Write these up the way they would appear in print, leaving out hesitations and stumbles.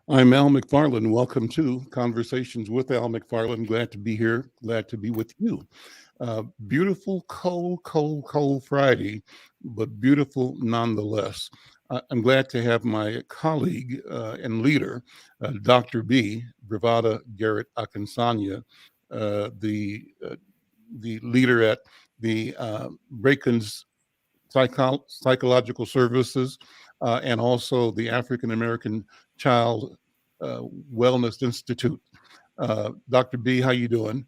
I'm Al McFarlane. Welcome to Conversations with Al McFarlane. Glad to be here. Glad to be with you. Beautiful, cold Friday, but beautiful nonetheless. I'm glad to have my colleague and leader, Dr. B, Bravada Garrett Akinsanya, the leader at the Bacon's Psychological Services, and also the African American Child uh, Wellness Institute. Dr. B, how you doing?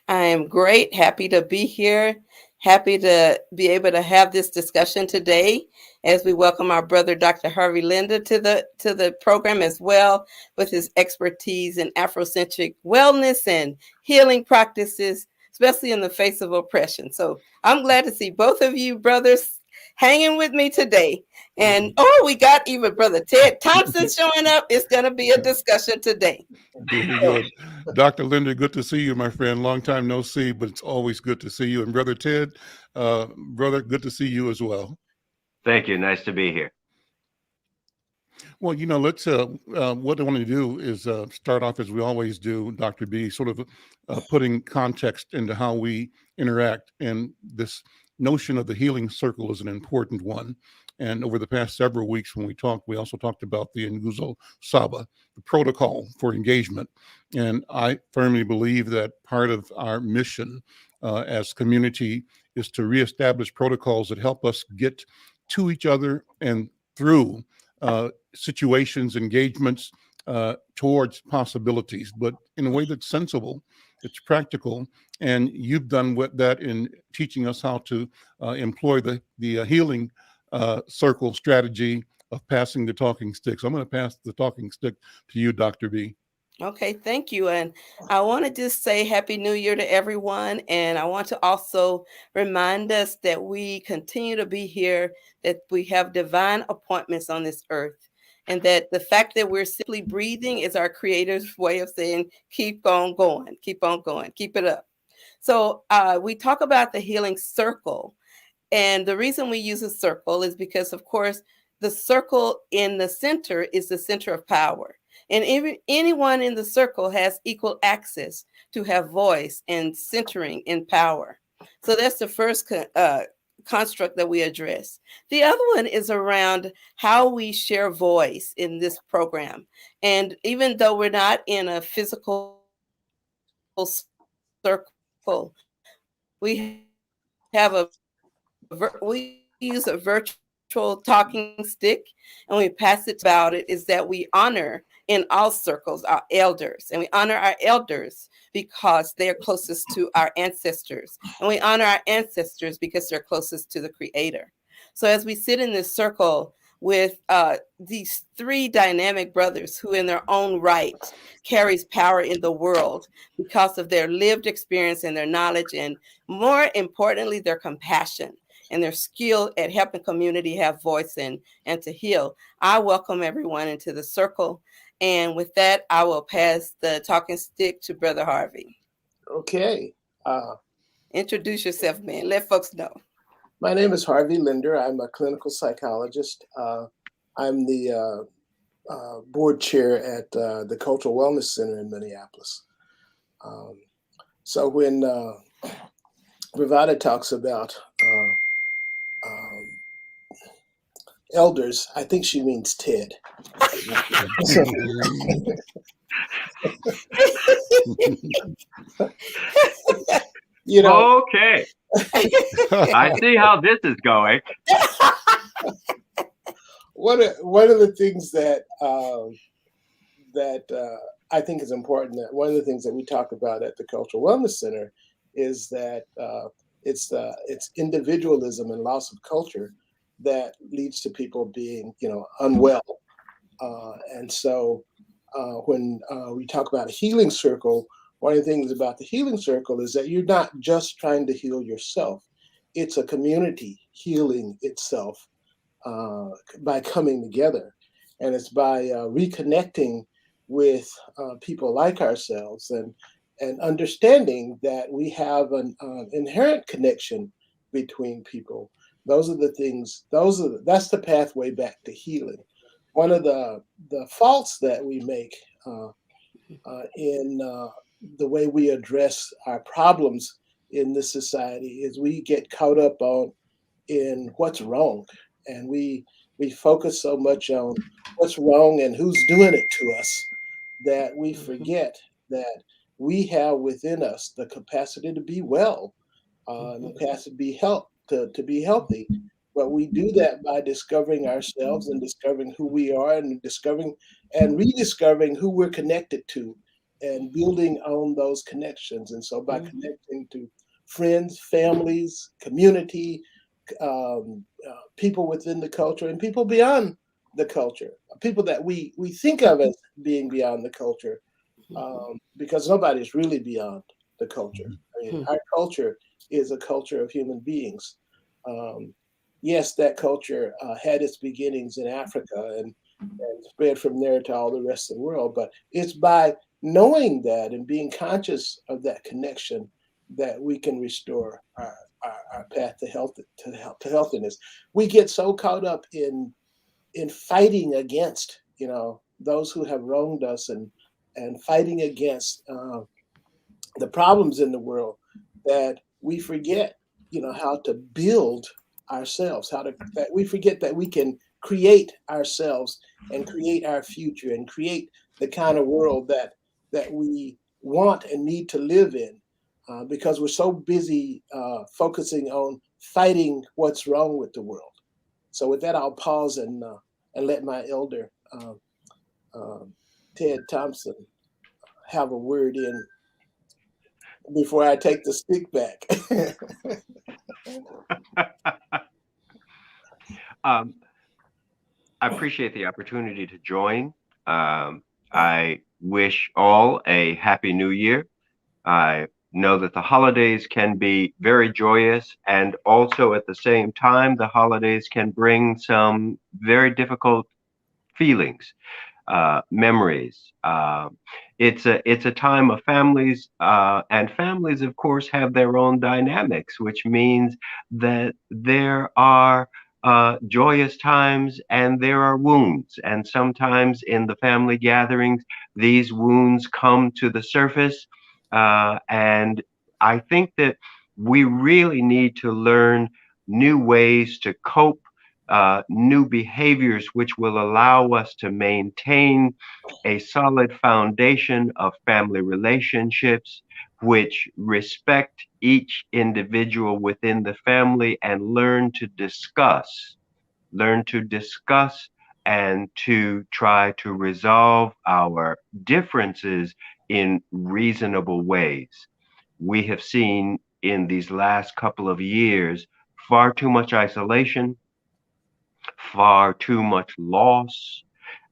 I am great. Happy to be here. Happy to be able to have this discussion today as we welcome our brother Dr. Harvey Linder to the program as well with his expertise in Afrocentric wellness and healing practices, especially in the face of oppression. So I'm glad to see both of you brothers hanging with me today. And we got even brother Ted Thompson showing up. It's going to be a discussion today. Very good. Dr. Linder, good to see you, my friend. Long time no see, but it's always good to see you. And Brother Ted, brother, good to see you as well. Thank you. Nice to be here. Well, let's, what I want to do is start off as we always do, Dr. B, sort of putting context into how we interact. And this notion of the healing circle is an important one. And over the past several weeks when we talked, we also talked about the Nguzo Saba, the protocol for engagement. And I firmly believe that part of our mission as community is to reestablish protocols that help us get to each other and through situations, engagements towards possibilities, but in a way that's sensible, it's practical, and you've done that in teaching us how to employ the healing circle strategy of passing the talking stick. So I'm going to pass the talking stick to you, Dr. B. Okay, thank you. And I want to just say Happy New Year to everyone. And I want to also remind us that we continue to be here, that we have divine appointments on this earth, and that the fact that we're simply breathing is our Creator's way of saying, keep on going, keep on going, keep it up. So we talk about the healing circle. And the reason we use a circle is because, of course, the circle in the center is the center of power. And anyone in the circle has equal access to have voice and centering in power. So that's the first construct that we address. The other one is around how we share voice in this program. And even though we're not in a physical circle, we have we use a virtual talking stick, and we pass it about it is that we honor in all circles our elders, and we honor our elders because they're closest to our ancestors, and we honor our ancestors because they're closest to the Creator. So as we sit in this circle with these three dynamic brothers who in their own right carries power in the world because of their lived experience and their knowledge, and more importantly, their compassion and their skill at helping community have voice and to heal. I welcome everyone into the circle. And with that, I will pass the talking stick to Brother Harvey. Okay. Introduce yourself, man. Let folks know. My name is Harvey Linder. I'm a clinical psychologist. I'm the board chair at the Cultural Wellness Center in Minneapolis. So when Bravada talks about elders, I think she means Ted. Okay. I see how this is going. One of the things that I think is important, that one of the things that we talk about at the Cultural Wellness Center is that it's individualism and loss of culture that leads to people being, unwell. And so when we talk about a healing circle, one of the things about the healing circle is that you're not just trying to heal yourself. It's a community healing itself by coming together. And it's by reconnecting with people like ourselves and understanding that we have an inherent connection between people. Those are the things, that's the pathway back to healing. one of the faults that we make in the way we address our problems in this society is we get caught up on in what's wrong, and we focus so much on what's wrong and who's doing it to us that we forget that we have within us the capacity to be well, the capacity to be healthy. But we do that by discovering ourselves and discovering who we are and discovering and rediscovering who we're connected to and building on those connections. And so by connecting to friends, families, community, people within the culture and people beyond the culture, people that we think of as being beyond the culture, because nobody's really beyond the culture. I mean, our culture is a culture of human beings. Yes, that culture had its beginnings in Africa and spread from there to all the rest of the world, but it's by knowing that and being conscious of that connection that we can restore our path to health, to healthiness. We get so caught up in fighting against, those who have wronged us and fighting against the problems in the world that we forget, how to build ourselves, that we forget that we can create ourselves and create our future and create the kind of world that we want and need to live in, because we're so busy focusing on fighting what's wrong with the world. So with that, I'll pause and let my elder, Ted Thompson, have a word in before I take the stick back. I appreciate the opportunity to join. I wish all a happy new year. I know that the holidays can be very joyous, and also at the same time, the holidays can bring some very difficult feelings, memories. It's a time of families, and families, of course, have their own dynamics, which means that there are joyous times and there are wounds. And sometimes in the family gatherings, these wounds come to the surface. And I think that we really need to learn new ways to cope, new behaviors which will allow us to maintain a solid foundation of family relationships, which respect each individual within the family and learn to discuss and to try to resolve our differences in reasonable ways. We have seen in these last couple of years far too much isolation, far too much loss,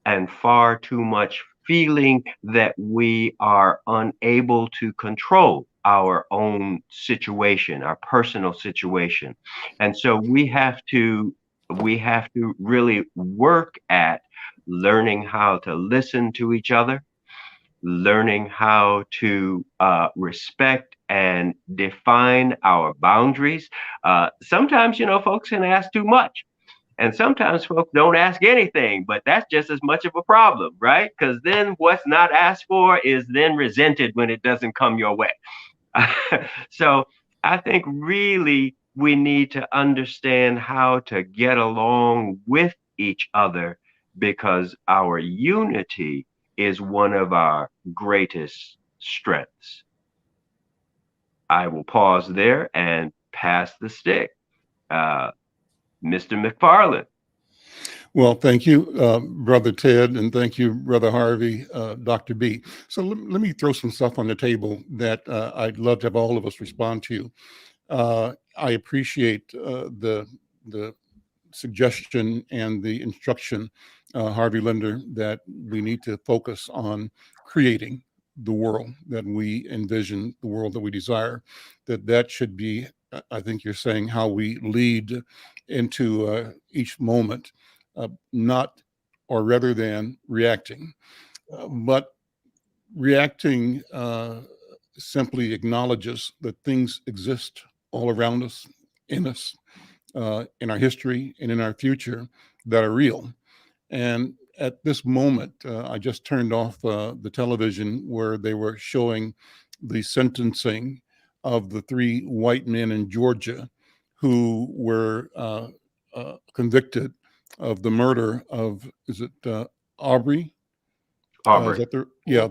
and far too much feeling that we are unable to control our own situation, our personal situation. And so we have to really work at learning how to listen to each other, learning how to respect and define our boundaries. Sometimes, folks can ask too much. And sometimes folks don't ask anything, but that's just as much of a problem, right? Because then what's not asked for is then resented when it doesn't come your way. So I think really we need to understand how to get along with each other because our unity is one of our greatest strengths. I will pause there and pass the stick. Mr. McFarlane. Well, thank you, Brother Ted, and thank you, Brother Harvey, Dr. B. So let me throw some stuff on the table that I'd love to have all of us respond to. I appreciate the suggestion and the instruction, Harvey Linder, that we need to focus on creating the world that we envision, the world that we desire, that should be, I think you're saying, how we lead into each moment, not or rather than reacting. But reacting simply acknowledges that things exist all around us, in us, in our history and in our future that are real. And at this moment, I just turned off the television where they were showing the sentencing of the 3 white men in Georgia who were convicted of the murder of, is it Aubrey? Is Aubrey. that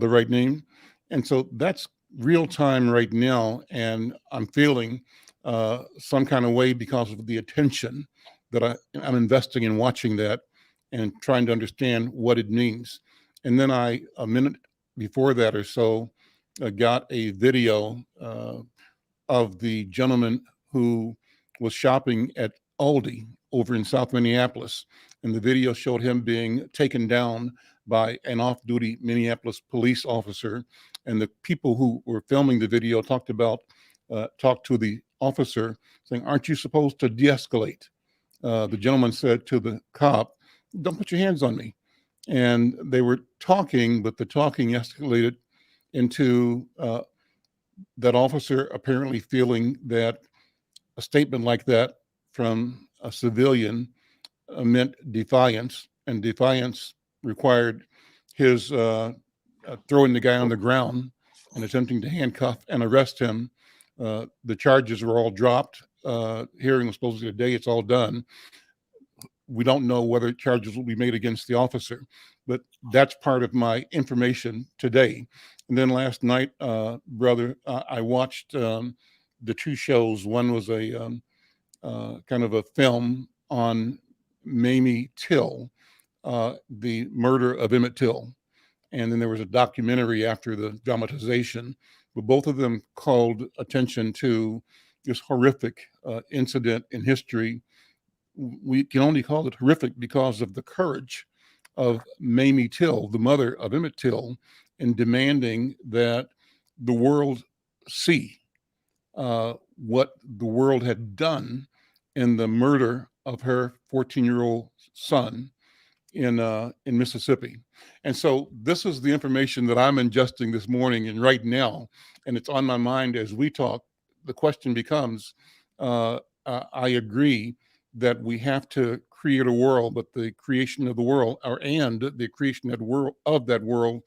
the right name? And so that's real time right now, and I'm feeling some kind of way because of the attention that I'm investing in watching that and trying to understand what it means. And then a minute before that or so, got a video of the gentleman who was shopping at Aldi over in South Minneapolis. And the video showed him being taken down by an off-duty Minneapolis police officer. And the people who were filming the video talked to the officer saying, "Aren't you supposed to de-escalate?" The gentleman said to the cop, "Don't put your hands on me." And they were talking, but the talking escalated into that officer apparently feeling that a statement like that from a civilian meant defiance, and defiance required his throwing the guy on the ground and attempting to handcuff and arrest him. The charges were all dropped. Hearing was supposed to be today. It's all done. We don't know whether charges will be made against the officer, but that's part of my information today. And then last night, brother, I watched the 2 shows. One was a kind of a film on Mamie Till, the murder of Emmett Till. And then there was a documentary after the dramatization, but both of them called attention to this horrific incident in history. We can only call it horrific because of the courage of Mamie Till, the mother of Emmett Till, in demanding that the world see what the world had done in the murder of her 14-year-old son in Mississippi. And so this is the information that I'm ingesting this morning and right now, and it's on my mind as we talk. The question becomes, I agree that we have to create a world, but the creation of the world, and the creation of that world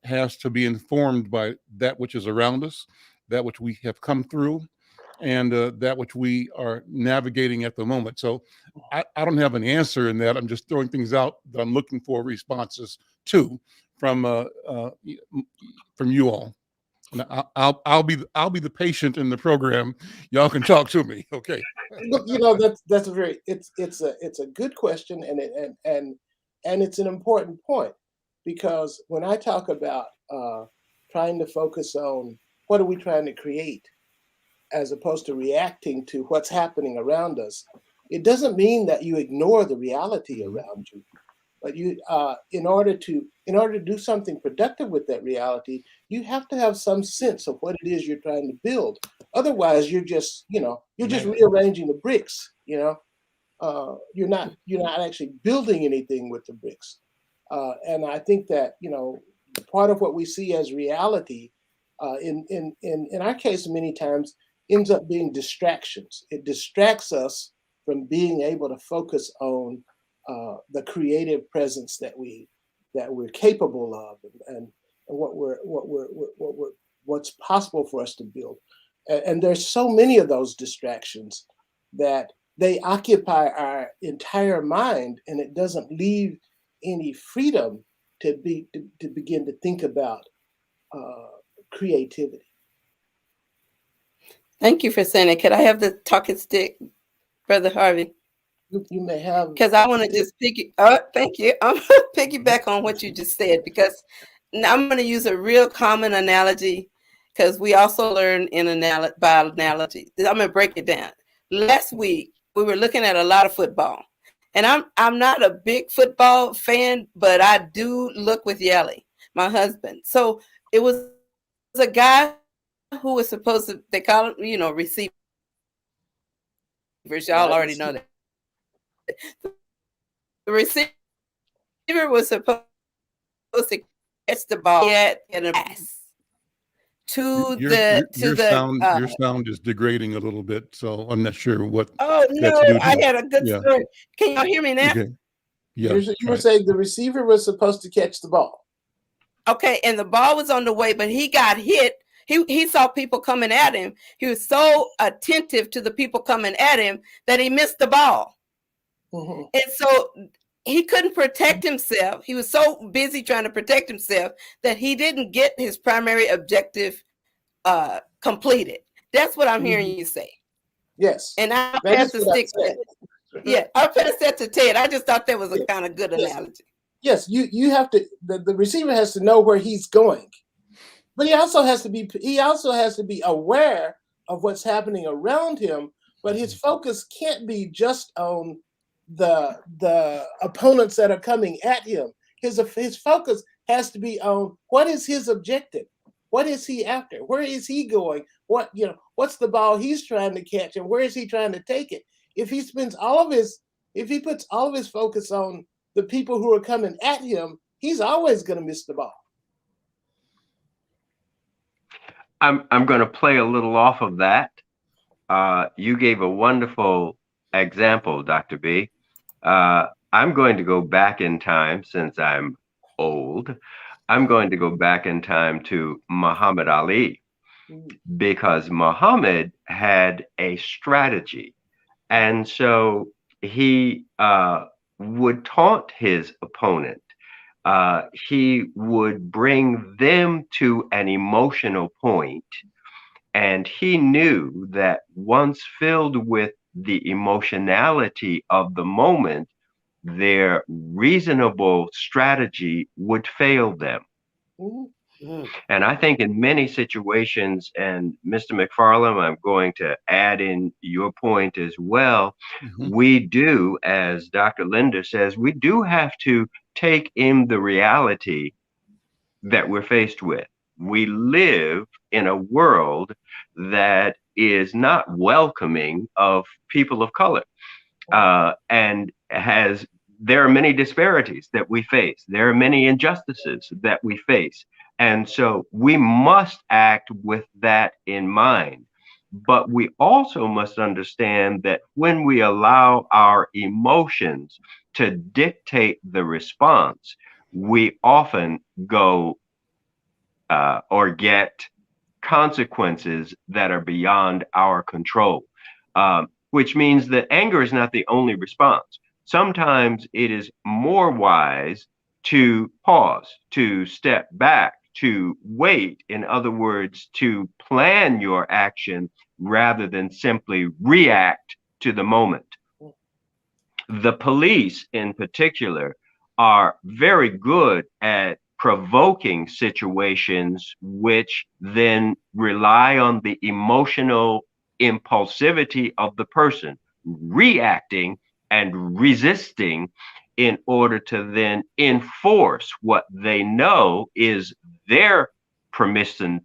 has to be informed by that which is around us, that which we have come through, and that which we are navigating at the moment. So I don't have an answer in that. I'm just throwing things out that I'm looking for responses to from you all. And I'll be the patient in the program. Y'all can talk to me, okay? Look, that's a very it's a good question, and it's an important point, because when I talk about trying to focus on what are we trying to create, as opposed to reacting to what's happening around us, it doesn't mean that you ignore the reality around you. But you, in order to do something productive with that reality, you have to have some sense of what it is you're trying to build. Otherwise, you're just rearranging the bricks. You're not actually building anything with the bricks. And I think that part of what we see as reality, in our case, many times ends up being distractions. It distracts us from being able to focus on the creative presence that we're capable of, and what's possible for us to build. And there's so many of those distractions that they occupy our entire mind, and it doesn't leave any freedom to begin to think about creativity. Thank you for saying it. Could I have the talking stick, Brother Harvey? You may have, because I want to just thank you. I'm going to piggyback on what you just said, because now I'm going to use a real common analogy, because we also learn by analogy. I'm going to break it down. Last week we were looking at a lot of football, and I'm not a big football fan, but I do look with Yelly, my husband. So it was a guy who was supposed to, they call him, receivers. Y'all already know that. The receiver was supposed to catch the ball and a pass to your sound is degrading a little bit, so I'm not sure what. Oh no, I had a good story. Can y'all hear me now? Okay. Yeah. You were saying the receiver was supposed to catch the ball. Okay, and the ball was on the way, but he got hit. He saw people coming at him. He was so attentive to the people coming at him that he missed the ball. Mm-hmm. And so he couldn't protect himself. He was so busy trying to protect himself that he didn't get his primary objective completed. That's what I'm hearing you say. Yes. And I That pass is the what I stick. said. Yeah, I passed that to Ted. I just thought that was a kind of good Yes. analogy. Yes, you have to. The receiver has to know where he's going, but he also has to be aware of what's happening around him. But his focus can't be just on the opponents that are coming at him. His focus has to be on what is his objective. What is he after? Where is he going? What's the ball he's trying to catch, and where is he trying to take it? If he puts all of his focus on the people who are coming at him, he's always going to miss the ball. I'm going to play a little off of that. You gave a wonderful example, Dr. B. I'm going to go back in time since I'm old. I'm going to go back in time to Muhammad Ali because Muhammad had a strategy. And so he would taunt his opponent. He would bring them to an emotional point, and he knew that once filled with the emotionality of the moment, their reasonable strategy would fail them. Mm-hmm. And I think in many situations, and Mr. McFarlane, I'm going to add in your point as well, we do, as Dr. Linda says, we do have to take in the reality that we're faced with. We live in a world that is not welcoming of people of color, and there are many disparities that we face. There are many injustices that we face. And so we must act with that in mind. But we also must understand that when we allow our emotions to dictate the response, we often go or get consequences that are beyond our control, which means that anger is not the only response. Sometimes it is more wise to pause, to step back, to wait. In other words, to plan your action rather than simply react to the moment. The police, in particular, are very good at provoking situations which then rely on the emotional impulsivity of the person reacting and resisting in order to then enforce what they know is their permission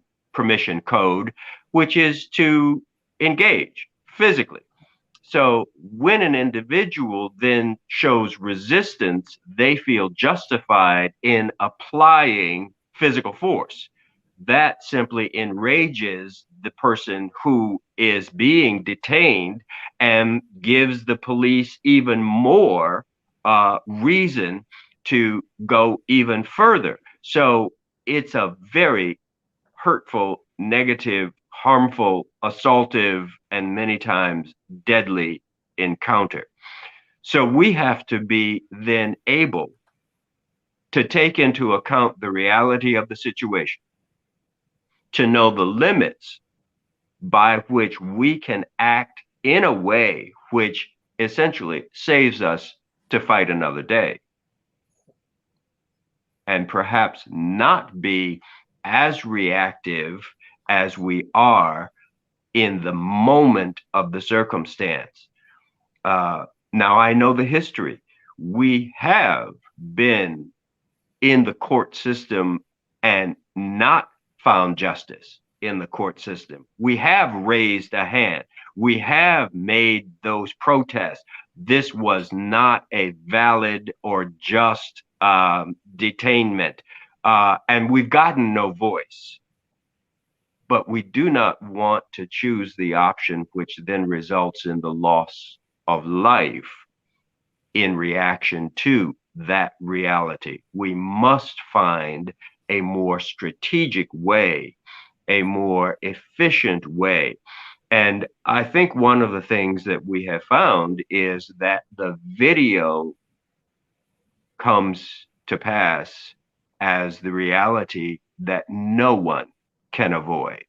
code, which is to engage physically. So when an individual then shows resistance, they feel justified in applying physical force. That simply enrages the person who is being detained and gives the police even more reason to go even further. So it's a very hurtful, negative, harmful, assaultive, and many times deadly encounter. So we have to be then able to take into account the reality of the situation, to know the limits by which we can act in a way which essentially saves us to fight another day, and perhaps not be as reactive as we are in the moment of the circumstance. Now, I know the history. We have been in the court system and not found justice in the court system. We have raised a hand. We have made those protests. This was not a valid or just detainment, and we've gotten no voice. But we do not want to choose the option which then results in the loss of life in reaction to that reality. We must find a more strategic way, a more efficient way. And I think one of the things that we have found is that the video comes to pass as the reality that no one can avoid.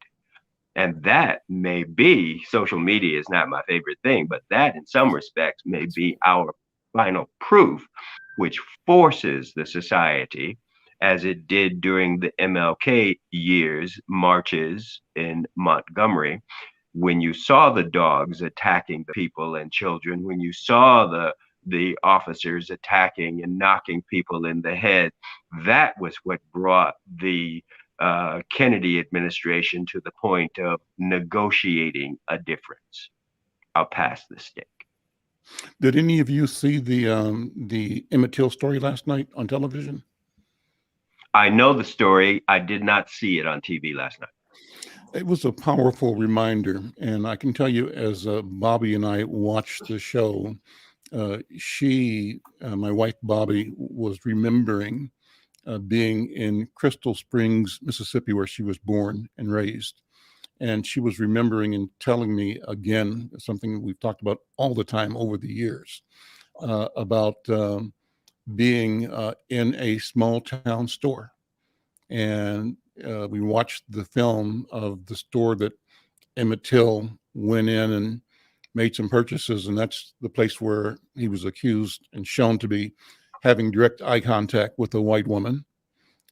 And that may be, social media is not my favorite thing, but that in some respects may be our final proof, which forces the society, as it did during the MLK years, marches in Montgomery, when you saw the dogs attacking the people and children, when you saw the officers attacking and knocking people in the head, that was what brought the Kennedy administration to the point of negotiating a difference. I'll pass the stick. Did any of you see the Emmett Till story last night on television? I know the story. I did not see it on TV last night. It was a powerful reminder, and I can tell you, as Bobby and I watched the show, my wife Bobby, was remembering being in Crystal Springs, Mississippi, where she was born and raised. And she was remembering and telling me again, something we've talked about all the time over the years, about being in a small town store. And we watched the film of the store that Emmett Till went in and made some purchases. And that's the place where he was accused and shown to be having direct eye contact with a white woman,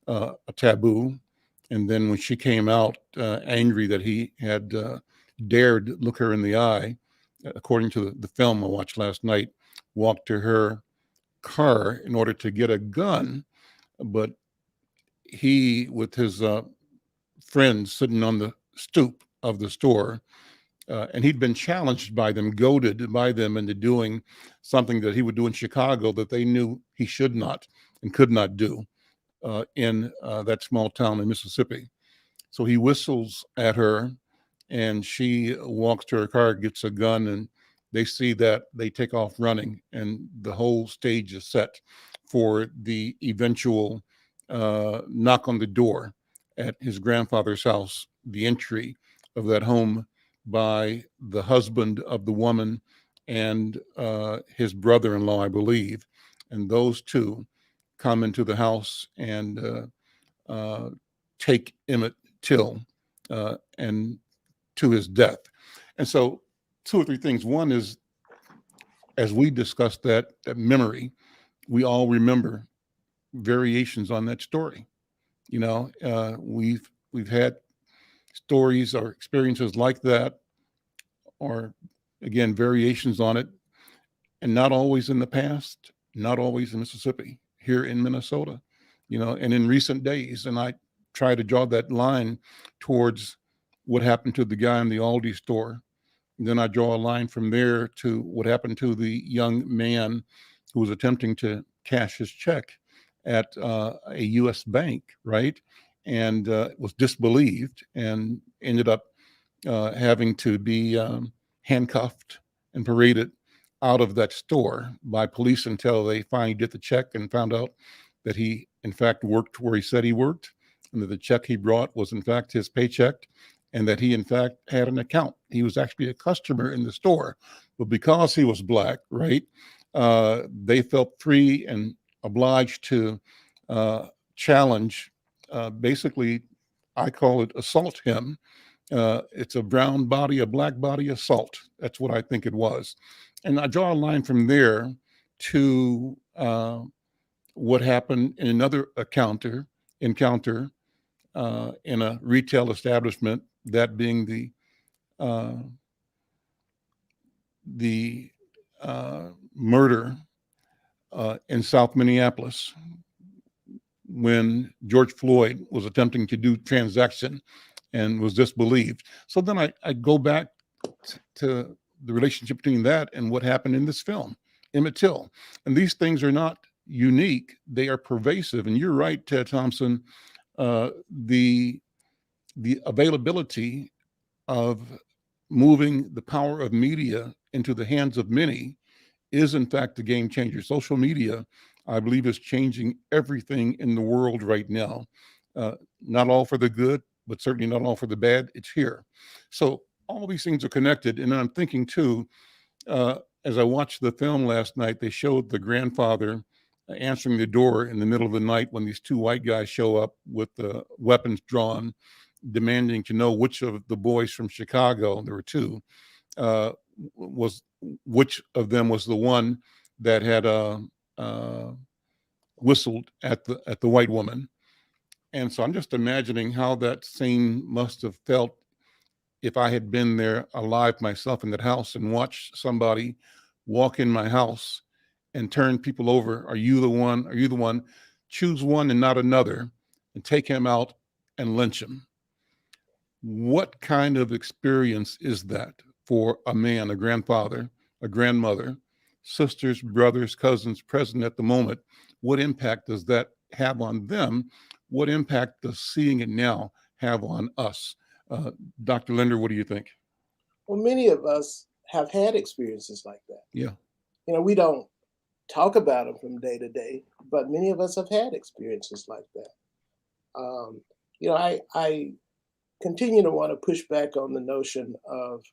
a taboo. And then when she came out angry that he had dared look her in the eye, according to the film I watched last night, walked to her car in order to get a gun. But he, with his friends sitting on the stoop of the store, and he'd been challenged by them, goaded by them into doing something that he would do in Chicago that they knew he should not and could not do in that small town in Mississippi. So he whistles at her, and she walks to her car, gets a gun, and they see that, they take off running, and the whole stage is set for the eventual knock on the door at his grandfather's house, the entry of that home by the husband of the woman and his brother-in-law, I believe. And those two come into the house and take Emmett Till and to his death. And so 2 or 3 things. One is, as we discussed that memory, we all remember variations on that story. You know, we've had stories or experiences like that, or again, variations on it, and not always in the past, not always in Mississippi, here in Minnesota, you know, and in recent days. And I try to draw that line towards what happened to the guy in the Aldi store. And then I draw a line from there to what happened to the young man who was attempting to cash his check at a U.S. bank, right? And was disbelieved and ended up having to be handcuffed and paraded out of that store by police until they finally did the check and found out that he, in fact, worked where he said he worked, and that the check he brought was, in fact, his paycheck, and that he, in fact, had an account. He was actually a customer in the store. But because he was Black, right, they felt free and obliged to challenge, basically, I call it assault him. It's a brown body, a Black body assault. That's what I think it was. And I draw a line from there to what happened in another encounter in a retail establishment, that being the murder in South Minneapolis, when George Floyd was attempting to do transaction and was disbelieved. So then I go back to the relationship between that and what happened in this film, Emmett Till. And these things are not unique, they are pervasive. And you're right, Ted Thompson, the availability of moving the power of media into the hands of many is, in fact, the game changer. Social media I believe is changing everything in the world right now. Not all for the good, but certainly not all for the bad. It's here. So all these things are connected. And I'm thinking too, as I watched the film last night, they showed the grandfather answering the door in the middle of the night when these two white guys show up with the weapons drawn, demanding to know which of the boys from Chicago, there were two, was which of them was the one that had uh, whistled at the white woman. And so I'm just imagining how that scene must have felt if I had been there alive myself in that house and watched somebody walk in my house and turn people over. Are you the one? Are you the one? Choose one and not another and take him out and lynch him. What kind of experience is that for a man, a grandfather, a grandmother, sisters, brothers, cousins present at the moment? What impact does that have on them? What impact does seeing it now have on us? Dr. Linder, what do you think? Well, many of us have had experiences like that. Yeah. We don't talk about them from day to day, but many of us have had experiences like that. I continue to want to push back on the notion of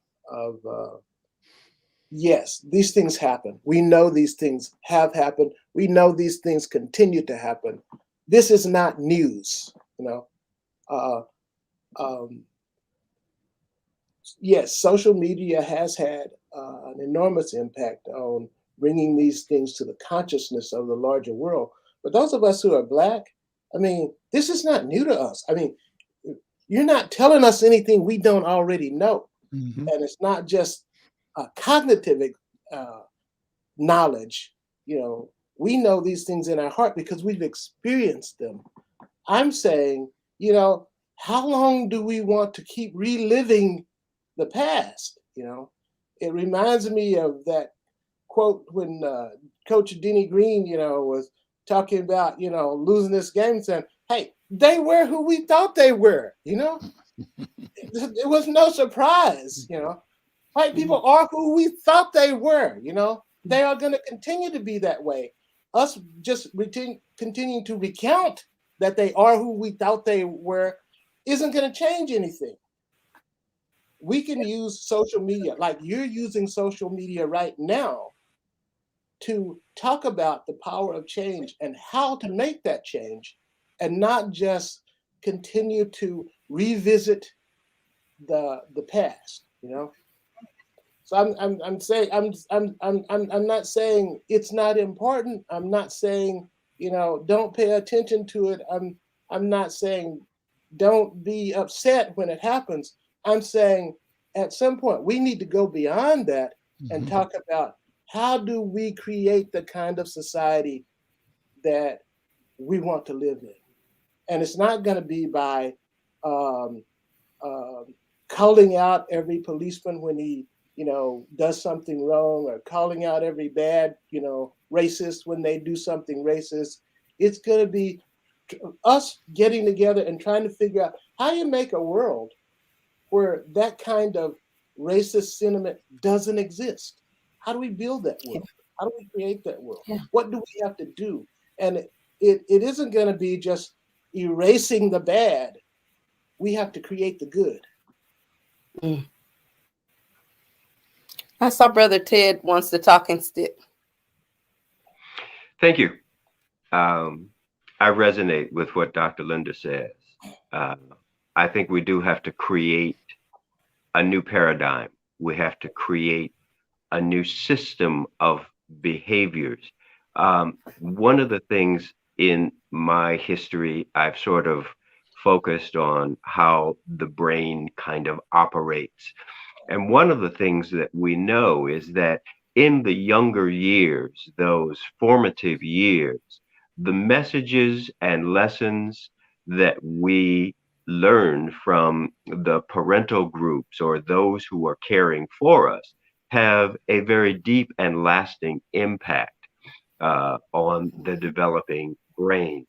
yes, these things happen. We know these things have happened. We know these things continue to happen. This is not news. Yes, social media has had an enormous impact on bringing these things to the consciousness of the larger world. But those of us who are Black, this is not new to us. You're not telling us anything we don't already know. Mm-hmm. And it's not just cognitive knowledge. We know these things in our heart because we've experienced them. I'm saying, how long do we want to keep reliving the past? It reminds me of that quote when Coach Denny Green, was talking about, losing this game, saying, hey, they were who we thought they were, It was no surprise, White people are who we thought they were, They are going to continue to be that way. Us just continuing to recount that they are who we thought they were isn't going to change anything. We can use social media, like you're using social media right now, to talk about the power of change and how to make that change, and not just continue to revisit the past. So I'm saying I'm not saying it's not important. I'm not saying don't pay attention to it. I'm not saying don't be upset when it happens. I'm saying at some point we need to go beyond that and talk about how do we create the kind of society that we want to live in. And it's not going to be by calling out every policeman when he does something wrong, or calling out every bad racist when they do something racist. It's going to be us getting together and trying to figure out how you make a world where that kind of racist sentiment doesn't exist. How do we build that world? How do we create that world? What do we have to do? And it isn't going to be just erasing the bad. We have to create the good. I saw Brother Ted wants the talking stick. Thank you. I resonate with what Dr. Linder says. I think we do have to create a new paradigm. We have to create a new system of behaviors. One of the things in my history, I've sort of focused on how the brain kind of operates. And one of the things that we know is that in the younger years, those formative years, the messages and lessons that we learn from the parental groups or those who are caring for us have a very deep and lasting impact on the developing brain.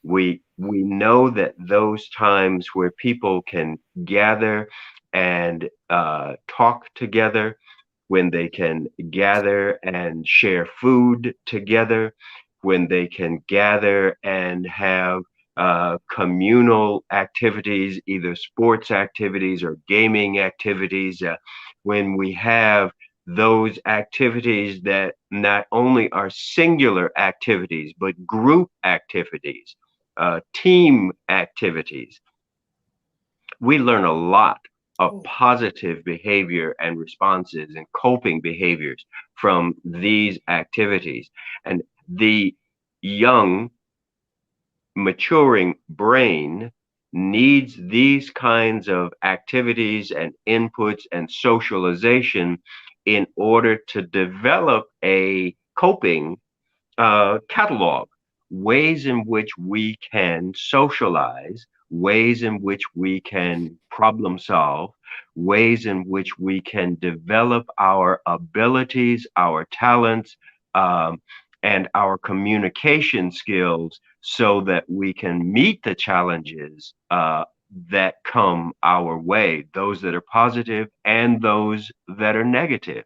We know that those times where people can gather and talk together, when they can gather and share food together, when they can gather and have communal activities, either sports activities or gaming activities, when we have those activities that not only are singular activities, but group activities, team activities, we learn a lot of positive behavior and responses and coping behaviors from these activities. And the young, maturing brain needs these kinds of activities and inputs and socialization in order to develop a coping catalog, ways in which we can socialize, ways in which we can problem solve, ways in which we can develop our abilities, our talents, and our communication skills so that we can meet the challenges that come our way, those that are positive and those that are negative.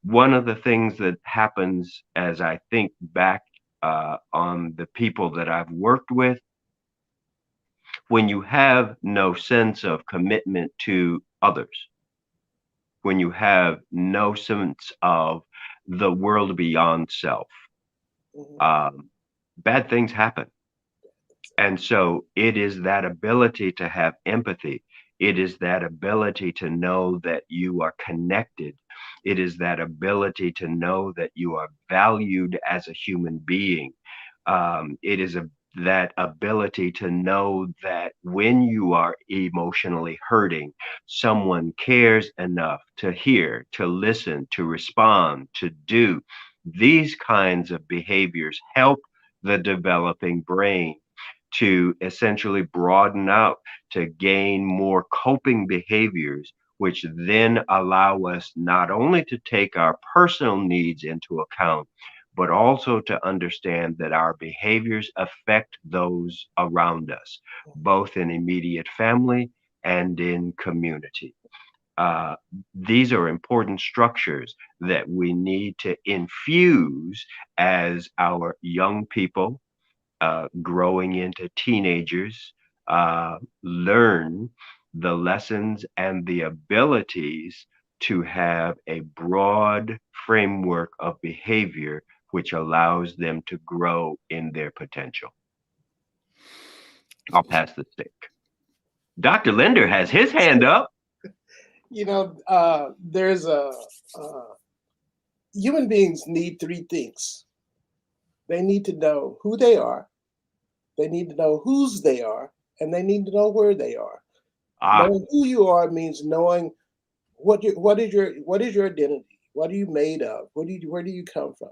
One of the things that happens as I think back on the people that I've worked with, when you have no sense of commitment to others, when you have no sense of the world beyond self, bad things happen. And so it is that ability to have empathy. It is that ability to know that you are connected. It is that ability to know that you are valued as a human being. It is that ability to know that when you are emotionally hurting, someone cares enough to hear, to listen, to respond, to do. These kinds of behaviors help the developing brain to essentially broaden out, to gain more coping behaviors, which then allow us not only to take our personal needs into account, but also to understand that our behaviors affect those around us, both in immediate family and in community. These are important structures that we need to infuse as our young people growing into teenagers learn the lessons and the abilities to have a broad framework of behavior which allows them to grow in their potential. I'll pass the stick. Dr. Linder has his hand up. There's human beings need three things. They need to know who they are, they need to know whose they are, and they need to know where they are. Knowing who you are means knowing what is your identity, what are you made of, where do you come from.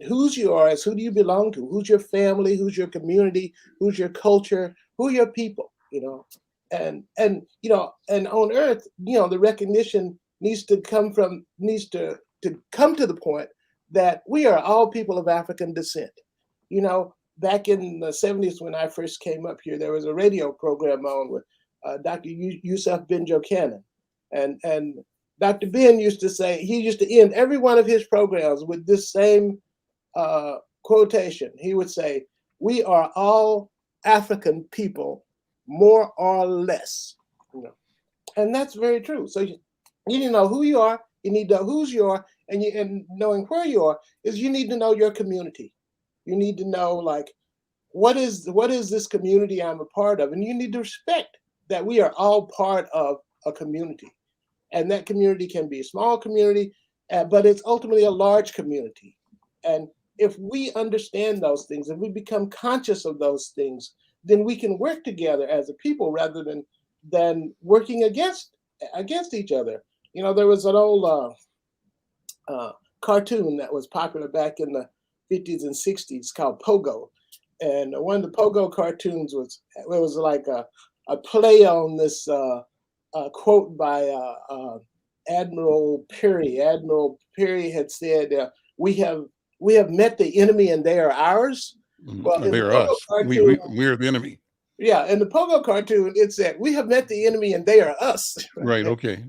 Whose you are is who do you belong to, who's your family, who's your community, who's your culture, who are your people. And on earth, the recognition needs to come to the point that we are all people of African descent. Back in the 70s when I first came up here, there was a radio program on with Dr. Yusuf Ben Jokanan. And Dr. Ben used to say, he used to end every one of his programs with this same quotation. He would say, "We are all African people, more or less." And that's very true. So you need to know who you are, you need to know whose you are, and knowing where you are is you need to know your community. You need to know, like, what is this community I'm a part of? And you need to respect that we are all part of a community. And that community can be a small community, but it's ultimately a large community. And if we understand those things, if we become conscious of those things, then we can work together as a people rather than working against each other. There was an old cartoon that was popular back in the 50s and 60s called Pogo. And one of the Pogo cartoons was like a play on this quote by Admiral Peary. Admiral Peary had said, "We have met the enemy and they are ours." Well, they are us. We're the enemy. Yeah, in the Pogo cartoon, it said, "We have met the enemy and they are us." Right. Okay.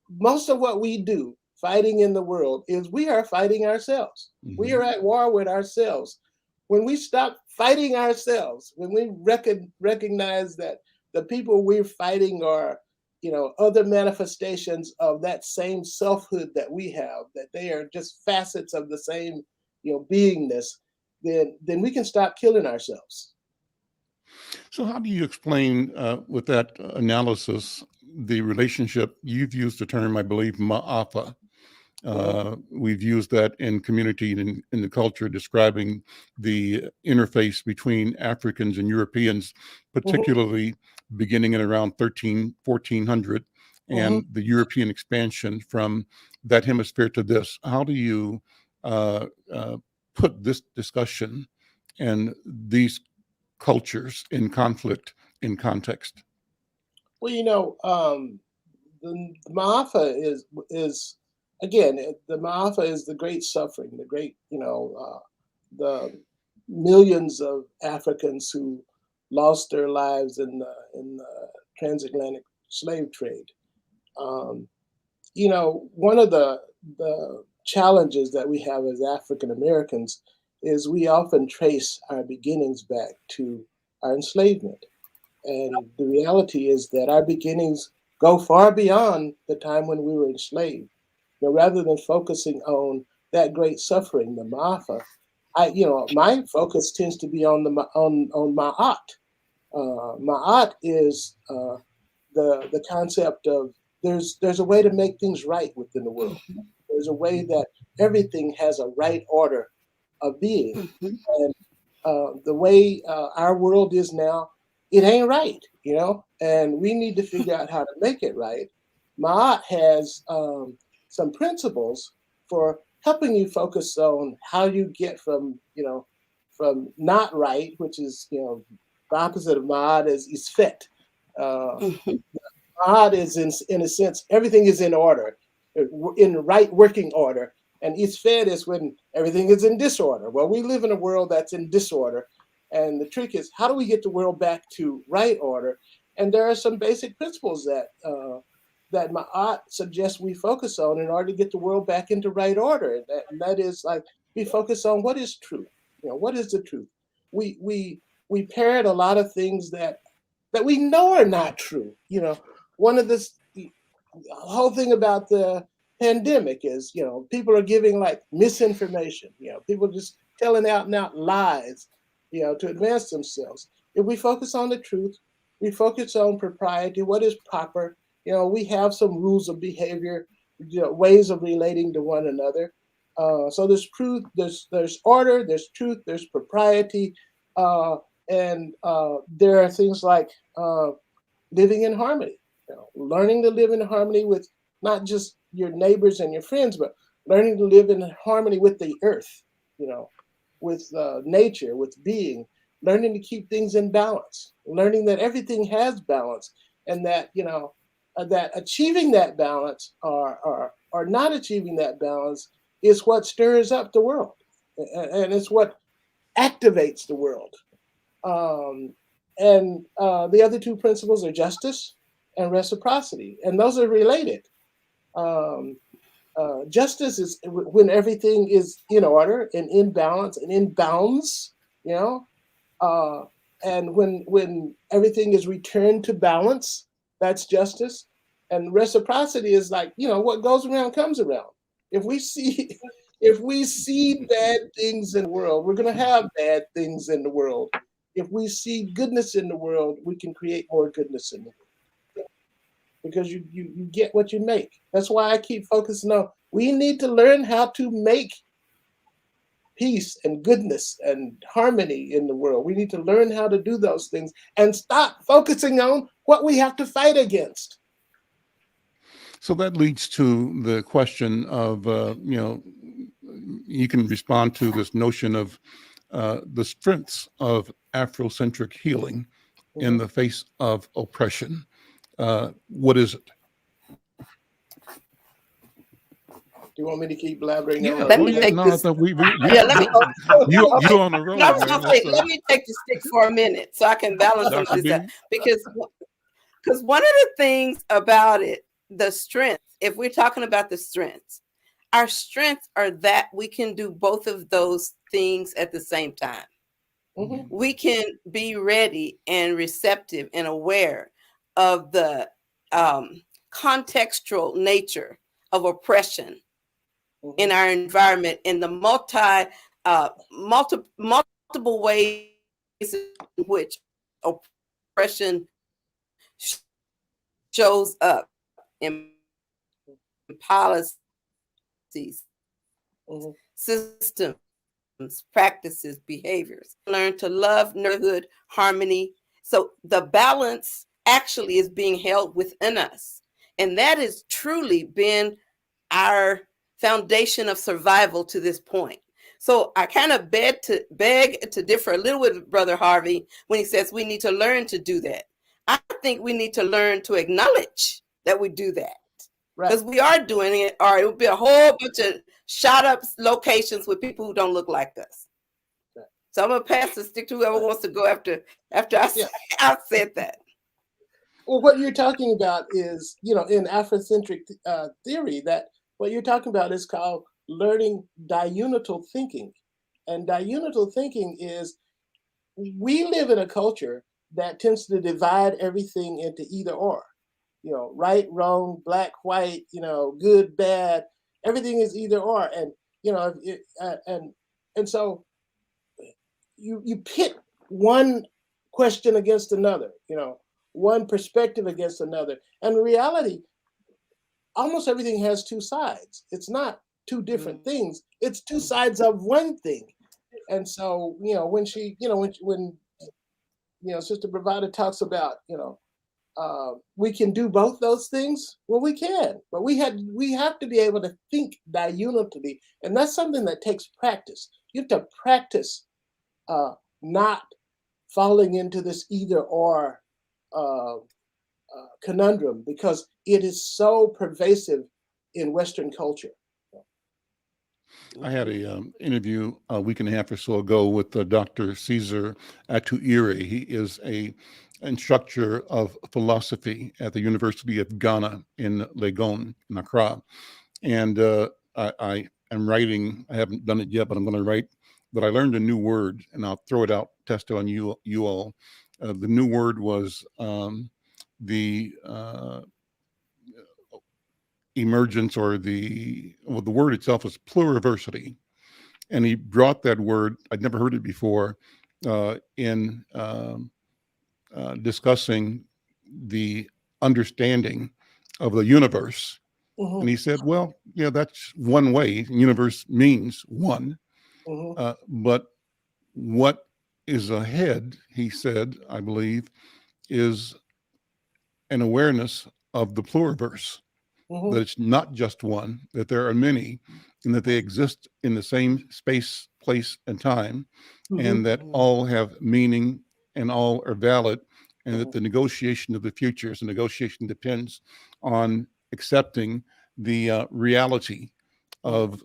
Most of what we do fighting in the world is we are fighting ourselves. We are at war with ourselves. When we stop fighting ourselves, when we recognize that the people we're fighting are, other manifestations of that same selfhood that we have, that they are just facets of the same, beingness, then we can stop killing ourselves. So how do you explain with that analysis the relationship? You've used the term, I believe, ma'afa. We've used that in community and in the culture, describing the interface between Africans and Europeans, particularly beginning in around 1400, and the European expansion from that hemisphere to this. How do you put this discussion and these cultures in conflict in context? Well, the Ma'afa is again, the Ma'afa is the great suffering, the great, the millions of Africans who lost their lives in the transatlantic slave trade. One of the challenges that we have as African Americans is we often trace our beginnings back to our enslavement. And the reality is that our beginnings go far beyond the time when we were enslaved. Rather than focusing on that great suffering, the Ma'afa, my focus tends to be on Ma'at. Ma'at is the concept of there's a way to make things right within the world. There's a way that everything has a right order of being. And the way our world is now, it ain't right, and we need to figure out how to make it right. Ma'at has some principles for helping you focus on how you get from not right, which is, the opposite of Ma'at is fit. Ma'at is in a sense, everything is in order, in the right working order. And Isfed is when everything is in disorder. Well, we live in a world that's in disorder. And the trick is, how do we get the world back to right order? And there are some basic principles that Ma'at suggests we focus on in order to get the world back into right order. And that is like, we focus on what is true. What is the truth? We parrot a lot of things that we know are not true. One of the whole thing about the pandemic is, people are giving like misinformation. People just telling out and out lies, to advance themselves. If we focus on the truth, we focus on propriety, what is proper. We have some rules of behavior, ways of relating to one another. So there's truth, there's order, there's truth, there's propriety, and there are things like living in harmony. Learning to live in harmony with not just your neighbors and your friends, but learning to live in harmony with the earth, with nature, with being, learning to keep things in balance, learning that everything has balance, and that, that achieving that balance or not achieving that balance is what stirs up the world, and it's what activates the world. And the other two principles are justice and reciprocity, and those are related. Justice is when everything is in order and in balance and in bounds, and when everything is returned to balance, that's justice. And reciprocity is like, what goes around comes around. If we see bad things in the world, we're going to have bad things in the world. If we see goodness in the world, we can create more goodness in the world. Because you get what you make. That's why I keep focusing on, we need to learn how to make peace and goodness and harmony in the world. We need to learn how to do those things and stop focusing on what we have to fight against. So that leads to the question of, you can respond to this notion of the strengths of Afrocentric healing in the face of oppression. What is it? Do you want me to keep blabbering? Yeah, Let me take this. let me you on the road. I was gonna say, let me take the stick for a minute so I can balance some of this out. Because one of the things about it, the strength, if we're talking about the strengths, our strengths are that we can do both of those things at the same time. Mhm. We can be ready and receptive and aware of the contextual nature of oppression in Mhm. our environment, in the multiple ways in which oppression shows up in policies, Mhm. systems, practices, behaviors. Learn to love, neighborhood, harmony. So the balance actually is being held within us. And that has truly been our foundation of survival to this point. So I kind of beg to differ a little with Brother Harvey when he says we need to learn to do that. I think we need to learn to acknowledge that we do that, Right. because we are doing it, or it would be a whole bunch of shot up locations with people who don't look like us. Right. So I'm gonna pass the stick to whoever Right. wants to go after I, Yeah. I said that. Well, what you're talking about is, in Afrocentric theory, that what you're talking about is called learning diunital thinking. And diunital thinking is, we live in a culture that tends to divide everything into either or, right, wrong, black, white, good, bad. Everything is either or, and and so you pit one question against another, one perspective against another. And in reality, almost everything has two sides. It's not two different things. It's two sides of one thing. And so, when she, when Sister Bravada talks about, we can do both those things. Well, we can, but we have to be able to think diunitally, and that's something that takes practice. You have to practice not falling into this either or conundrum, because it is so pervasive in Western culture. I had a interview a week and a half or so ago with Dr. Caesar Atuire. He is a instructor of philosophy at the University of Ghana in Legon, in Accra. And I am writing, I haven't done it yet, but I'm going to write, but I learned a new word, and I'll throw it out, test it on you all. The new word was the emergence, or the word itself is pluriversity. And he brought that word, I'd never heard it before, in discussing the understanding of the universe. Mm-hmm. And he said, well, yeah, that's one way. Universe means one. Mm-hmm. But what is ahead, he said, I believe, is an awareness of the pluriverse, Mm-hmm. that it's not just one, that there are many, and that they exist in the same space, place, and time, and that all have meaning and all are valid, and that the negotiation of the future is a negotiation depends on accepting the reality of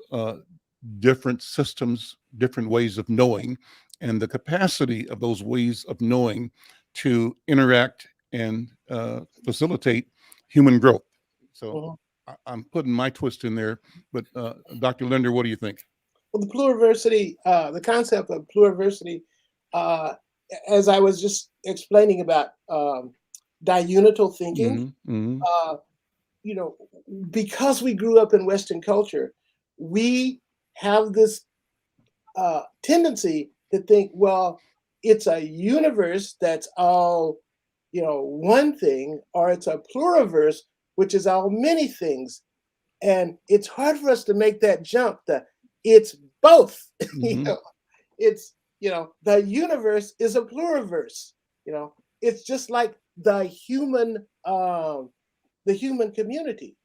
different systems, different ways of knowing, and the capacity of those ways of knowing to interact and facilitate human growth. So I'm putting my twist in there, but Dr. Linder, what do you think? Well, the pluriversity, the concept of pluriversity, as I was just explaining about diunital thinking, you know, because we grew up in Western culture, we have this tendency to think, well, it's a universe that's all, one thing, or it's a pluriverse, which is all many things. And it's hard for us to make that jump. It's both. It's, the universe is a pluriverse. It's just like the human community.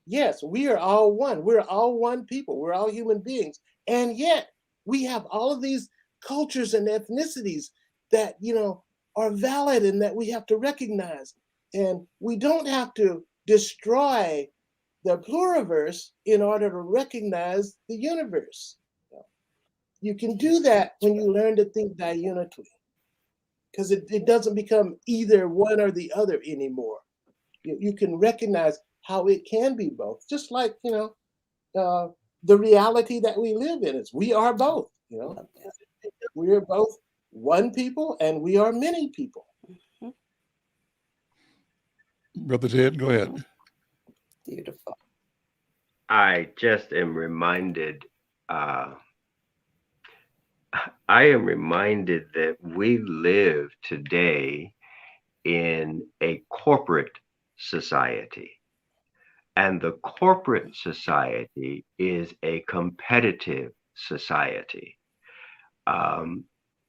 Yes, we are all one. We're all one people. We're all human beings. And yet we have all of these cultures and ethnicities that, are valid and that we have to recognize. And we don't have to destroy the pluriverse in order to recognize the universe. You can do that when you learn to think diunitally, because it doesn't become either one or the other anymore. You can recognize how it can be both, just like the reality that we live in. Is we are both. You know, we are both one people, and we are many people. Brother Ted, go ahead. Beautiful. I just am reminded, I am reminded that we live today in a corporate society. And the corporate society is a competitive society,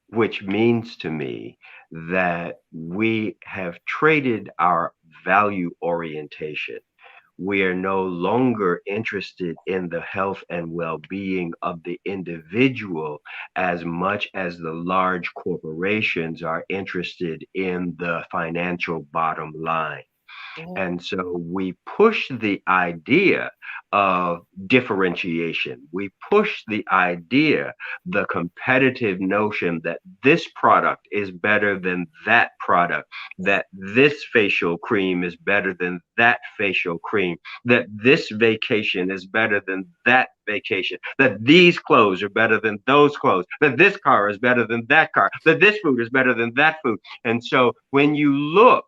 which means to me that we have traded our value orientation. We are no longer interested in the health and well-being of the individual as much as the large corporations are interested in the financial bottom line. And so we push the idea of differentiation. We push the idea, the competitive notion that this product is better than that product, that this facial cream is better than that facial cream, that this vacation is better than that vacation, that these clothes are better than those clothes, that this car is better than that car, that this food is better than that food. And so when you look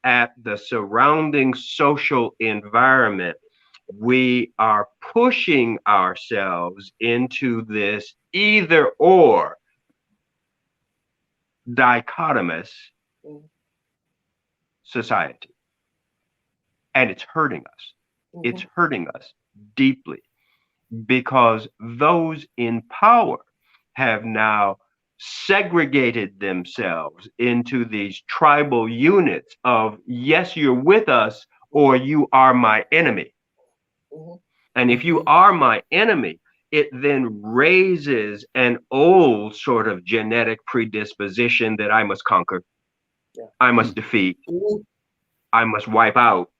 at the surrounding social environment, we are pushing ourselves into this either or dichotomous society. And it's hurting us. It's hurting us deeply because those in power have now segregated themselves into these tribal units of, yes, you're with us or you are my enemy. And if you are my enemy, it then raises an old sort of genetic predisposition that I must conquer, I must defeat, I must wipe out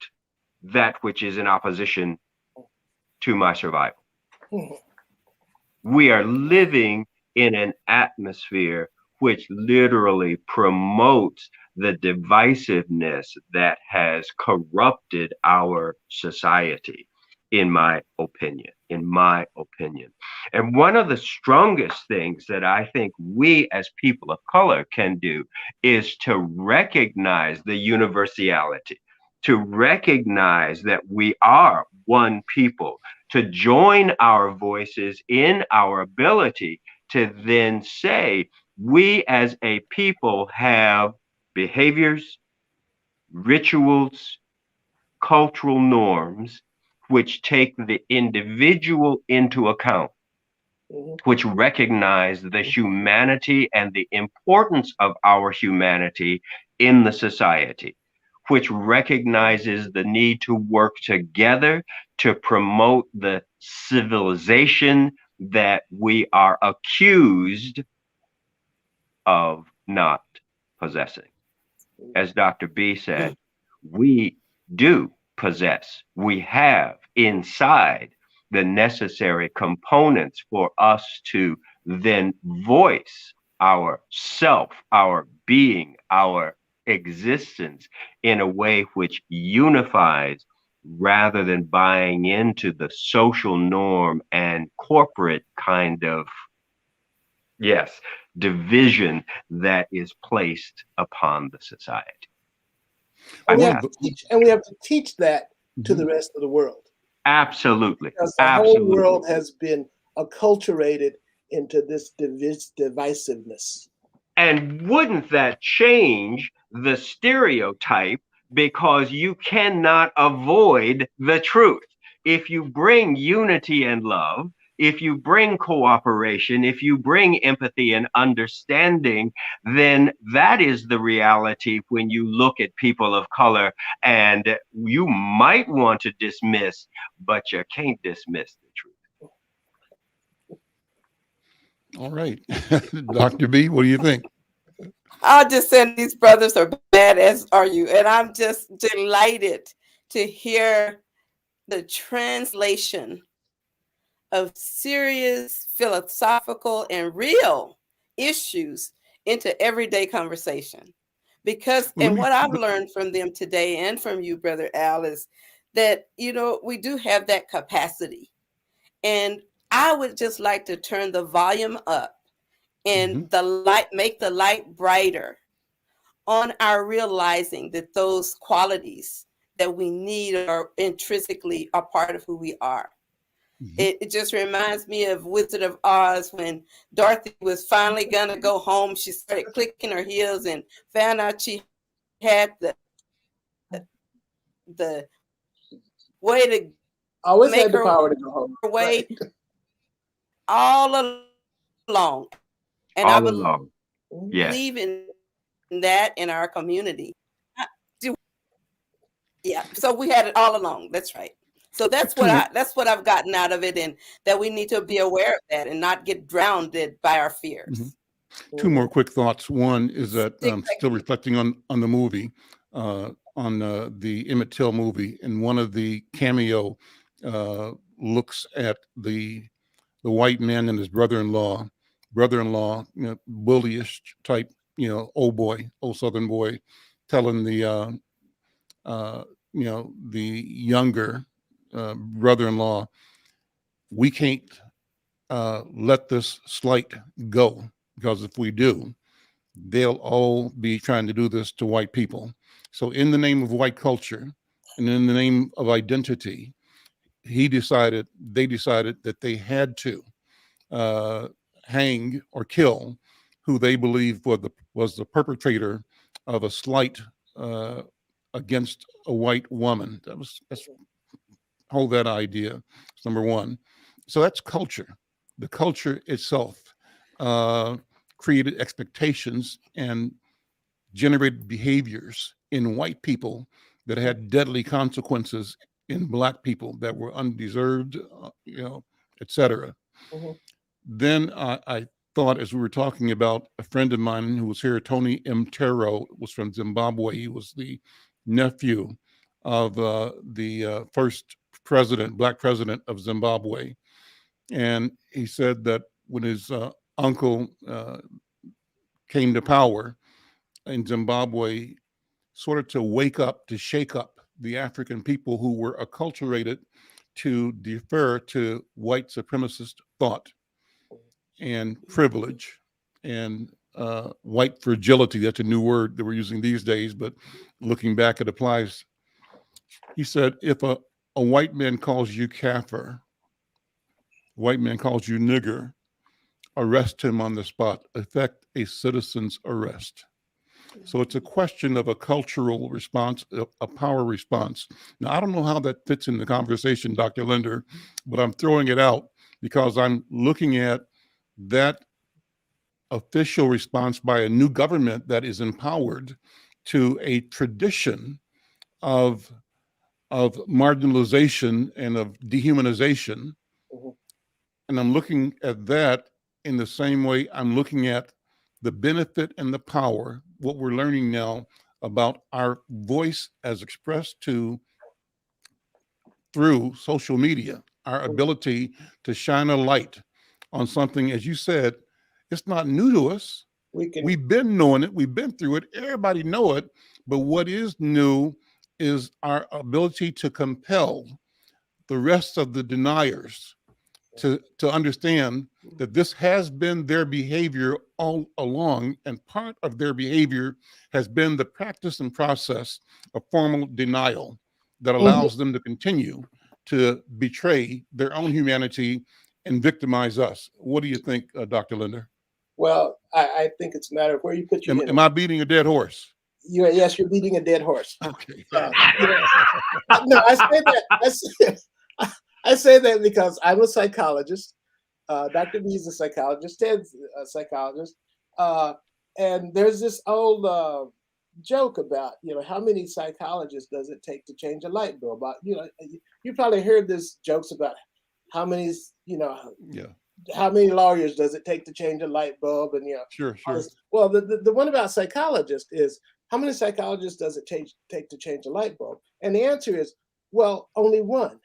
that which is in opposition to my survival. We are living in an atmosphere which literally promotes the divisiveness that has corrupted our society, in my opinion. And one of the strongest things that I think we as people of color can do is to recognize the universality, to recognize that we are one people, to join our voices in our ability to then say, we as a people have behaviors, rituals, cultural norms, which take the individual into account, which recognize the humanity and the importance of our humanity in the society, which recognizes the need to work together to promote the civilization that we are accused of not possessing. As Dr. B said, we do possess, we have inside the necessary components for us to then voice our self, our being, our existence in a way which unifies rather than buying into the social norm and corporate kind of, yes, division that is placed upon the society. And we have to teach that to the rest of the world. Absolutely. Because the whole world has been acculturated into this divisiveness. And wouldn't that change the stereotype? Because you cannot avoid the truth. If you bring unity and love, if you bring cooperation, if you bring empathy and understanding, then that is the reality when you look at people of color. And you might want to dismiss, but you can't dismiss the truth. All right. Dr. B, what do you think? I'll just say these brothers are bad, as are you. And I'm just delighted to hear the translation of serious, philosophical, and real issues into everyday conversation. Because, and what I've learned from them today and from you, Brother Al, is that, you know, we do have that capacity. And I would just like to turn the volume up and make the light brighter on our realizing that those qualities that we need are intrinsically a part of who we are. It just reminds me of Wizard of Oz when Dorothy was finally gonna go home. She started clicking her heels and found out she had the way to Always make had the her power to go home. way Right. all along. And I All along. Yes. believe in that in our community. Yeah, so we had it all along. That's right. So that's what I've gotten out of it, and that we need to be aware of that and not get drowned by our fears. Two more quick thoughts. One is that Exactly. still reflecting on the movie, on the Emmett Till movie, and one of the cameo looks at the white man and his brother-in-law, you know, bullyish type, you know, old Southern boy, telling the you know, the younger brother-in-law, we can't let this slight go, because if we do, they'll all be trying to do this to white people. So in the name of white culture and in the name of identity, they decided that they had to hang or kill who they believed was the perpetrator of a slight against a white woman. That's hold that idea. It's number one. So that's culture. The culture itself created expectations and generated behaviors in white people that had deadly consequences in black people that were undeserved, you know, etc. Then I thought, as we were talking about, a friend of mine who was here, Tony M. Tero, was from Zimbabwe. He was the nephew of the first black president of Zimbabwe. And he said that when his uncle came to power in Zimbabwe, sort of to shake up the African people who were acculturated to defer to white supremacist thought and privilege and white fragility. That's a new word that we're using these days, but looking back, it applies. He said, if a white man calls you kafir, white man calls you nigger, arrest him on the spot, effect a citizen's arrest. So it's a question of a cultural response, a power response. Now, I don't know how that fits in the conversation, Dr. Linder, but I'm throwing it out because I'm looking at that official response by a new government that is empowered to a tradition of marginalization and of dehumanization. And I'm looking at that in the same way I'm looking at the benefit and the power, what we're learning now about our voice as expressed through social media, our ability to shine a light on something, as you said, it's not new to us. We've been knowing it. We've been through it. Everybody know it. But what is new is our ability to compel the rest of the deniers to understand that this has been their behavior all along, and part of their behavior has been the practice and process of formal denial that allows them to continue to betray their own humanity and victimize us. What do you think, Dr. Linder? Well, I think it's a matter of where you put your Am I beating a dead horse? Yes, you're beating a dead horse. Okay. No, I say that. I say that because I'm a psychologist. Dr. B is a psychologist. Ted's a psychologist. And there's this old joke about, how many psychologists does it take to change a light bulb? You probably heard this jokes about how many, how many lawyers does it take to change a light bulb? And, Sure. Well, the one about psychologists is, how many psychologists does it take to change a light bulb? And the answer is, well, only one.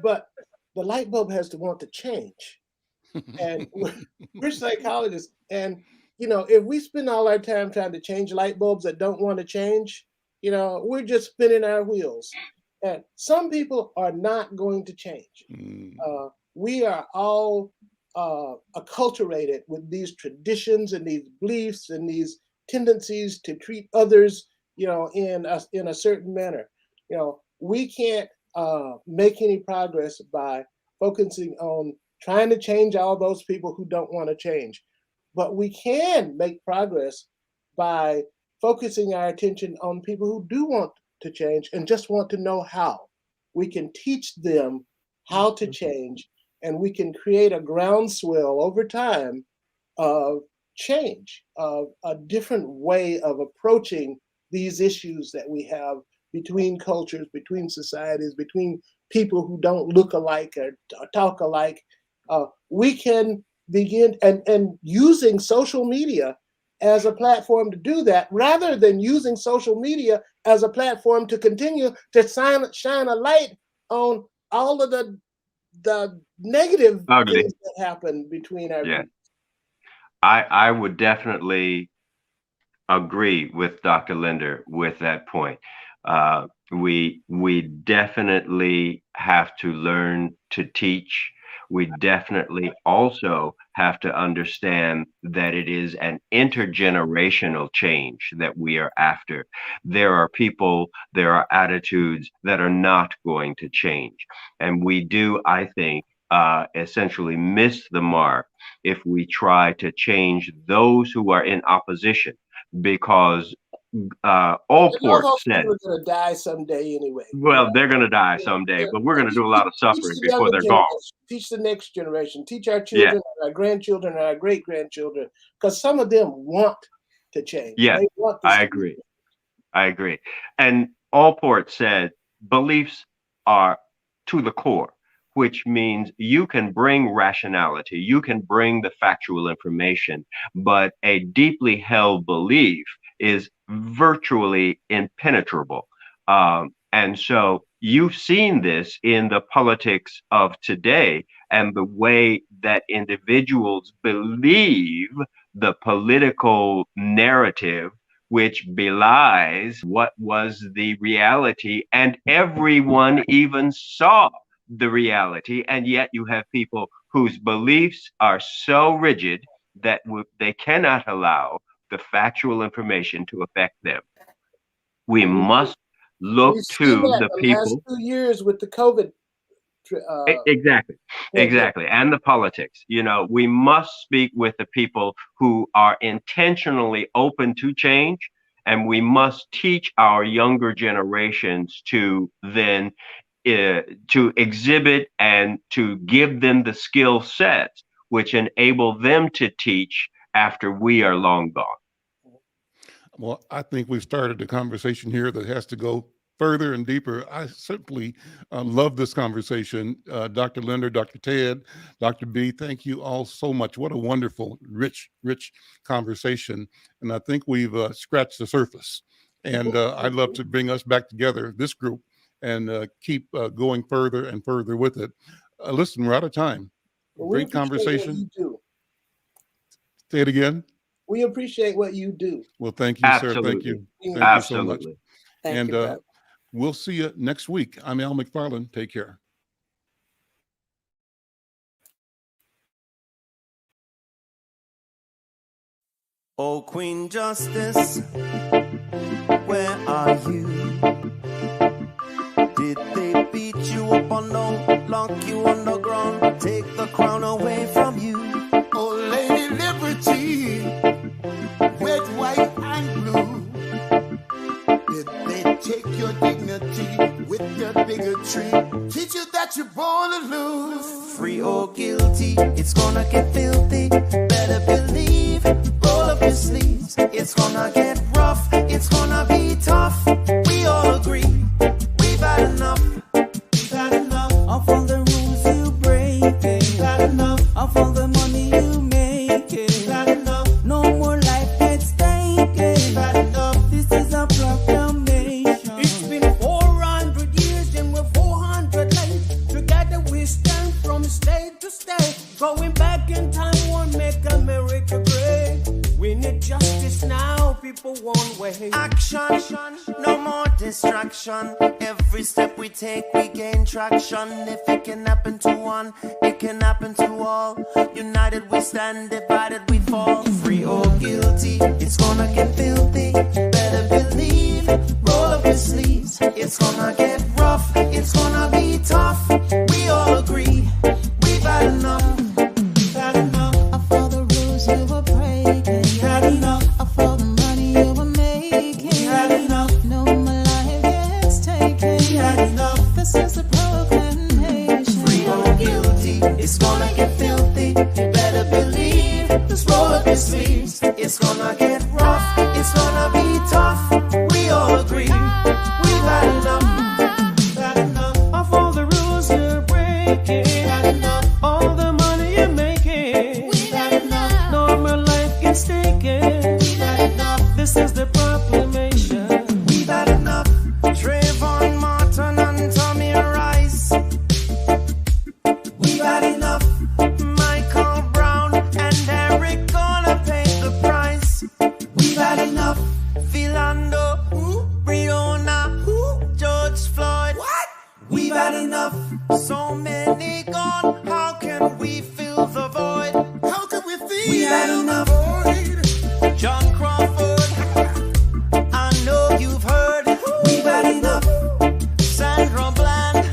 But the light bulb has to want to change. And we're psychologists. And, if we spend all our time trying to change light bulbs that don't want to change, we're just spinning our wheels. And some people are not going to change. we are all acculturated with these traditions and these beliefs and these tendencies to treat others, in a certain manner. We can't make any progress by focusing on trying to change all those people who don't want to change. But we can make progress by focusing our attention on people who do want to change and just want to know how. We can teach them how to change, and we can create a groundswell over time of change, of a different way of approaching these issues that we have between cultures, between societies, between people who don't look alike or talk alike. We can begin and using social media as a platform to do that, rather than using social media as a platform to continue to shine a light on all of the negative Ugly. things that happen between our Yeah. people. I would definitely agree with Dr. Linder with that point. We definitely have to learn to teach. We definitely also have to understand that it is an intergenerational change that we are after. There are people, there are attitudes that are not going to change. And we do, I think, essentially miss the mark if we try to change those who are in opposition, because Allport Those said, people are going to die someday anyway. well, they're going to die someday, but we're going to do a lot of suffering Teach the before younger they're gone. generation, teach the next generation, teach our Yeah. children, our grandchildren, our great grandchildren, because some of them want to change. Yeah, They want to I see agree. I agree. And Allport said beliefs are to the core, which means you can bring rationality, you can bring the factual information, but a deeply held belief is virtually impenetrable. And so you've seen this in the politics of today and the way that individuals believe the political narrative, which belies what was the reality, and everyone even saw the reality. And yet you have people whose beliefs are so rigid that they cannot allow the factual information to affect them. We must look We've seen to that the the last people. 2 years with the COVID. Exactly. Yeah. Exactly. And the politics. We must speak with the people who are intentionally open to change, and we must teach our younger generations to then to exhibit and to give them the skill sets which enable them to teach after we are long gone. Well, I think we've started a conversation here that has to go further and deeper. I simply love this conversation. Dr. Linder, Dr. Ted, Dr. B, thank you all so much. What a wonderful, rich conversation. And I think we've scratched the surface. And I'd love to bring us back together, this group, and keep going further and further with it. Listen, we're out of time. Well, Great conversation. What you do. Say it again. We appreciate what you do. Well, thank you, Absolutely. sir. Thank you. Thank Absolutely. you so much. Thank And you, brother. we'll see you next week. I'm Al McFarlane. Take care. Oh, Queen Justice, where are you? Did they beat you up or no? Lock you on the ground, take the crown away from you? Oh, Lady Liberty, red, white, and blue. Did they take your dignity with their bigotry? Teach you that you're born to lose. Free or guilty, it's gonna get filthy. Better believe, roll up your sleeves. It's gonna get rough, it's gonna be tough. We all agree, we've had enough. We've had enough Of all the rules you break, We've had enough of for one way. Action, no more distraction. Every step we take, we gain traction. If it can happen to one, it can happen to all. United we stand, divided we fall. Free or guilty, it's gonna get filthy. Better believe, roll up your sleeves. It's gonna get rough, it's gonna be tough. We all agree, we've had enough. Had enough of all the rules you were breaking. Had enough of all the money you were making. Had enough. No more life gets taken. Had enough. This is a proclamation. Free or guilty, it's gonna get filthy. Better believe, just roll up your sleeves. It's gonna get rough, it's gonna be tough. We all agree, we've had enough. Had enough of all the rules you're breaking. Had enough all the money you're making. Had enough. No more life gets taken. Had enough. This is the proclamation. We've had enough. Trayvon Martin and Tommy Rice. We've had enough. Michael Brown and Eric gonna pay the price. We've had enough. Philando, Breonna, George Floyd. What? We've had enough. So many gone. How can we fill the void? How can we feel? We've had enough. John Crawford, I know you've heard. We've had enough. Sandra Bland,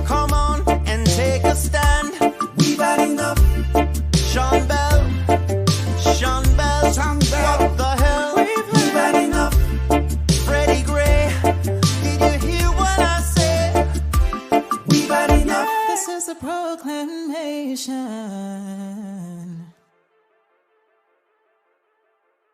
come on and take a stand. We've had enough. Sean Bell, what the hell? We've had enough. Freddie Gray, did you hear what I said? We've had enough. This is a proclamation.